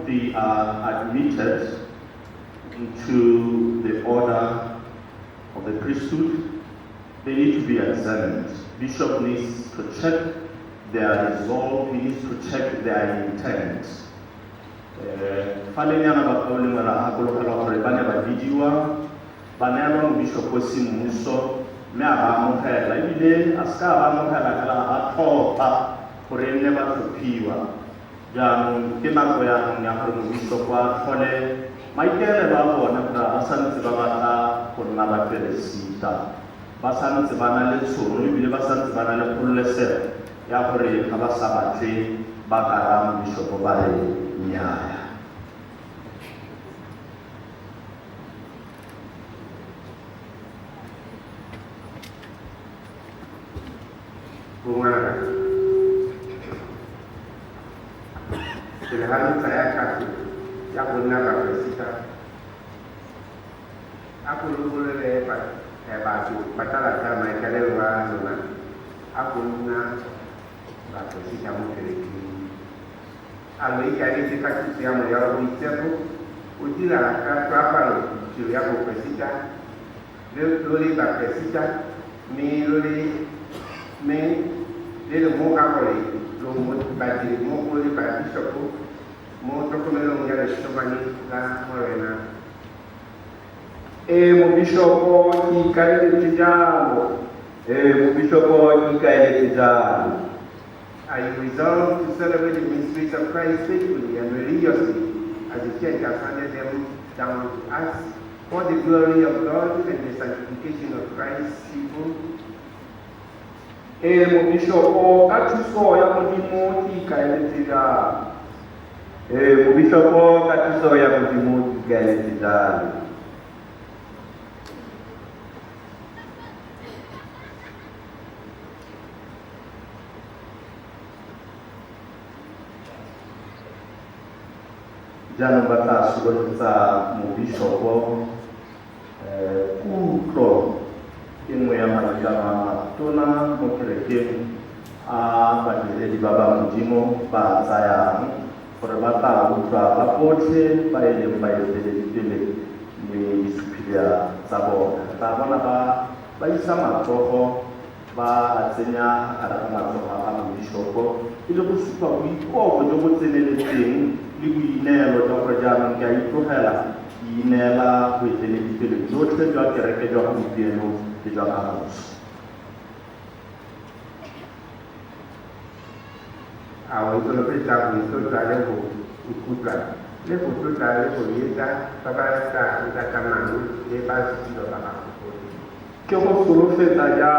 they are admitted into the order of the priesthood, they need to be examined. Bishop needs to check their resolve, he needs to check their intent. Falenya na bakauli mara hakolokala hore bane ba bidiwa banelwa mo bishop o simuso me aba mo hela ibile aska ba mo hela kala a thopa hore ne ba tlhophiwa jaanong ke nako ya gore mo bishop wa tlhole maikele ba bona gore a santse ba batla go nna ba feresita ba santse ba na le tshono ibile ba santse ba na le kgololesego ya gore ga ba sa batle ba karama bishop ba re nyaya. Bunga sehari saya kasih yang guna kapasitas aku dulu lepas baju patala sama kalian orang aku guna kapasitas mungkin alih kali kita siapa yang berbicara ujilah apa lo yang kapasitas lori kapasitas mi lori me le mo kakole lo mo badi mo ko le badi soko mo to ko lo ngara shobani la morena mo bishopo ki kaile tijalo mo bishopo ki kaile tijalo. I resolve to celebrate the mysteries of Christ faithfully and religiously as the church has handed them down to us for the glory of God and the sanctification of Christ's people. Mo bishopo katuso ya modimo ki kaile tijalo. Mo bishopo katuso ya modimo ki kaile tijalo. Jana bata sugonza mo bishopo kutlo imwe ya majama tona mo kerekeng a badile di baba modimo ba tsaya gore ba ta utlwa ba botlhe ba ile ba ile pele le superior tsa bona ba bona ba isa matsogo ba tsenya ara matsogo a mo bishopo ile go supa boikobo jo bo tseneletseng le boineelo jwa gore jaanong ke a itlogela ke ineela go eteledipele jotlhe jwa kereke jwa gompieno le jwa kamoso. Awal itu lebih tahu itu ada ukuran. Lepas itu ada kita pada saat kita taman lepas itu apa? Kyo ko solo feta ya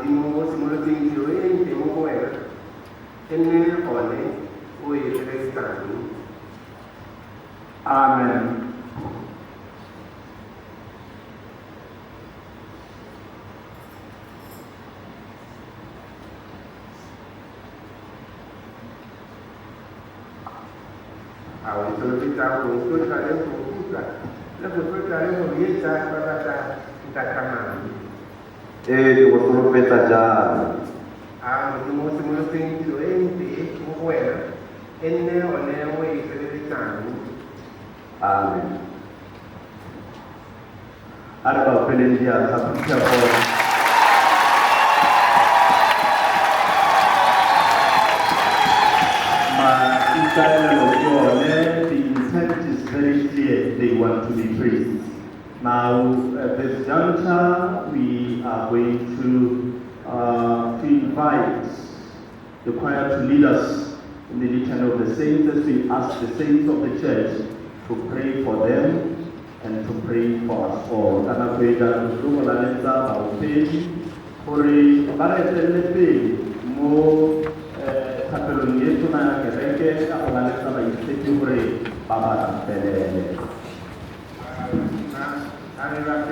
Timo semula tinggi ini timo koer. Ini oleh Kristen. Amen. Awal itu lebih tahu itu ada ukuran. Lepas itu ada kita pada saat kita taman. Ko solo feta ya Timo semula tinggi ini timo koer. Ini oleh Kristen. Amen. Ada ba pele dia satu siapa the intent is very clear, they want to be priests. Now, at this juncture, we are going to invite the choir to lead us in the litany of the saints as we ask the saints of the church to pray for them and to pray for us all. Kana kweda ndugu lalenza baupeli, hori baretelele mo kapeloni yetu na kereke kapalalesa ba istetu hore baba pelele.